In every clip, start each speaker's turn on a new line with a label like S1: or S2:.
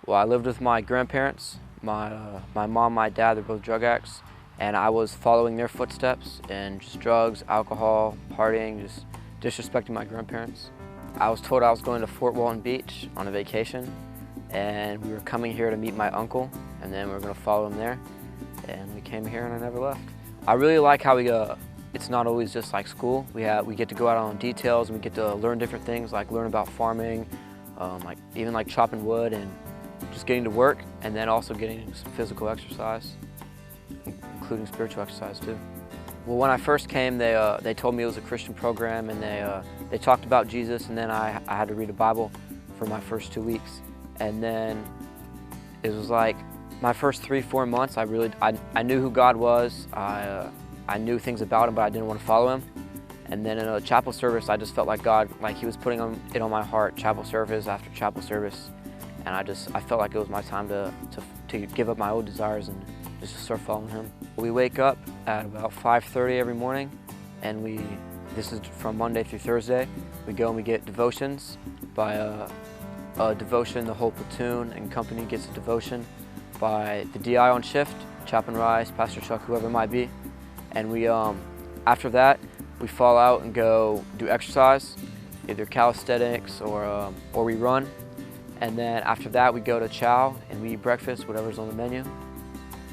S1: Well, I lived with my grandparents. My mom, my dad, they're both drug addicts, and I was following their footsteps in just drugs, alcohol, partying, just disrespecting my grandparents. I was told I was going to Fort Walton Beach on a vacation, and we were coming here to meet my uncle, and then we were going to follow him there, and we came here and I never left. I really like how it's not always just like school. We get to go out on details, and we get to learn different things, like learn about farming, even like chopping wood, and just getting to work, and then also getting some physical exercise, including spiritual exercise too. Well, when I first came, they told me it was a Christian program, and they talked about Jesus, and then I had to read a Bible for my first 2 weeks. And then it was like my first 3-4 months, I knew who God was. I knew things about him, but I didn't want to follow him. And then in a chapel service, I just felt like God, like he was putting it on my heart, chapel service after chapel service. And I felt like it was my time to give up my old desires and just to start following him. We wake up at about 5:30 every morning, and this is from Monday through Thursday. We go and we get devotions by a devotion. The whole platoon and company gets a devotion by the DI on shift, Chaplain Rice, Pastor Chuck, whoever it might be. And we, after that, we fall out and go do exercise, either calisthenics or we run. And then after that, we go to chow and we eat breakfast, whatever's on the menu.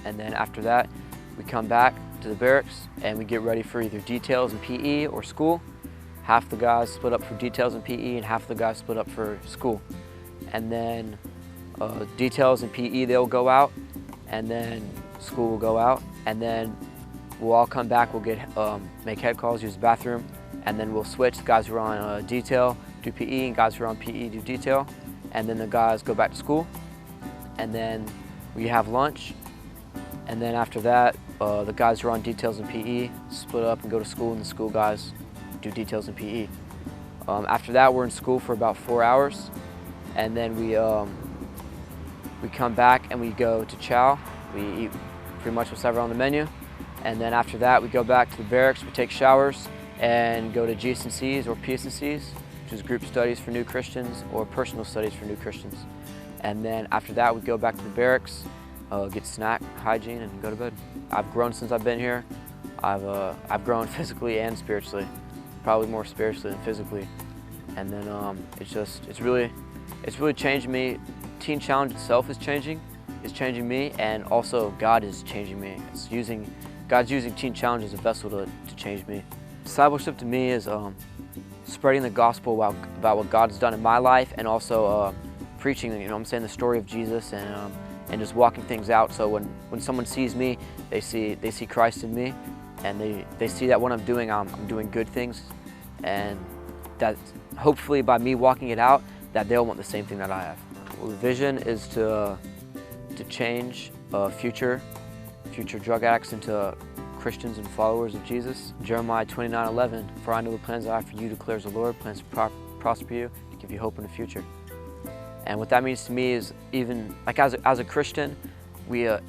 S1: And then after that, we come back to the barracks and we get ready for either details and PE or school. Half the guys split up for details and PE, and half the guys split up for school. And then details and PE, they'll go out, and then school will go out. And then we'll all come back, we'll make head calls, use the bathroom, and then we'll switch. The guys who are on detail do PE, and guys who are on PE do detail. And then the guys go back to school, and then we have lunch, and then after that, the guys who are on details and PE split up and go to school, and the school guys do details and PE. After that, we're in school for about 4 hours, and then we come back and we go to chow. We eat pretty much whatever on the menu, and then after that, we go back to the barracks, we take showers, and go to GS&Cs or PS&Cs, which is group studies for new Christians or personal studies for new Christians. And then after that, we go back to the barracks, get snack, hygiene, and go to bed. I've grown since I've been here. I've grown physically and spiritually, probably more spiritually than physically. And then it's really changed me. Teen Challenge itself is changing me, and also God is changing me. God's using Teen Challenge as a vessel to change me. Discipleship to me is spreading the gospel about what God's done in my life, and also preaching, the story of Jesus, and just walking things out. So when someone sees me, they see Christ in me, and they see that what I'm doing good things, and that hopefully by me walking it out, that they'll want the same thing that I have. Well, the vision is to change future drug addicts into Christians and followers of Jesus. Jeremiah 29:11, for I know the plans I have for you, declares the Lord, plans to prosper you, to give you hope in the future. And what that means to me is, even like as a Christian,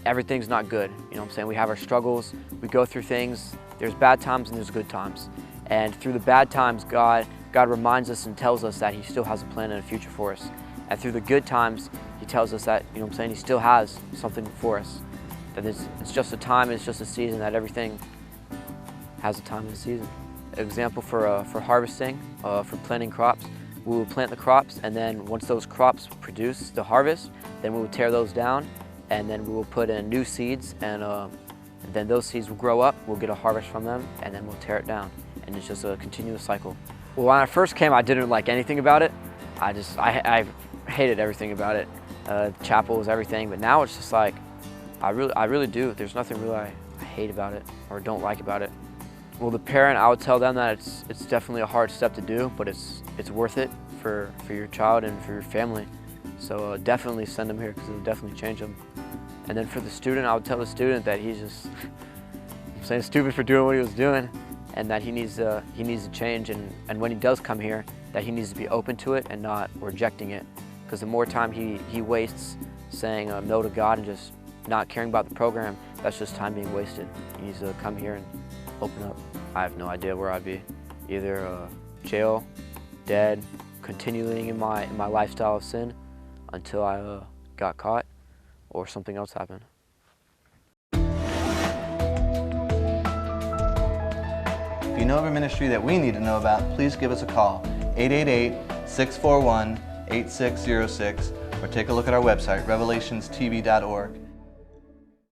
S1: everything's not good. We have our struggles, we go through things. There's bad times and there's good times. And through the bad times, God reminds us and tells us that he still has a plan and a future for us. And through the good times, he tells us that, he still has something for us. That it's just a time, it's just a season, that everything has a time and a season. Example for harvesting, for planting crops, we will plant the crops, and then once those crops produce the harvest, then we will tear those down, and then we will put in new seeds, and then those seeds will grow up, we'll get a harvest from them, and then we'll tear it down. And it's just a continuous cycle. Well, when I first came, I didn't like anything about it. I hated everything about it. Chapel was everything, but now it's just like, I really do. There's nothing really I hate about it or don't like about it. Well, the parent, I would tell them that it's definitely a hard step to do, but it's worth it for your child and for your family. So definitely send them here, because it'll definitely change them. And then for the student, I would tell the student that he's just stupid for doing what he was doing, and that he needs to change. And when he does come here, that he needs to be open to it and not rejecting it. Because the more time he wastes saying no to God and just not caring about the program, that's just time being wasted. He needs to come here and open up. I have no idea where I'd be. Either jail, dead, continuing in my lifestyle of sin until I got caught or something else happened.
S2: If you know of a ministry that we need to know about, please give us a call, 888-641-8606, or take a look at our website, revelationstv.org.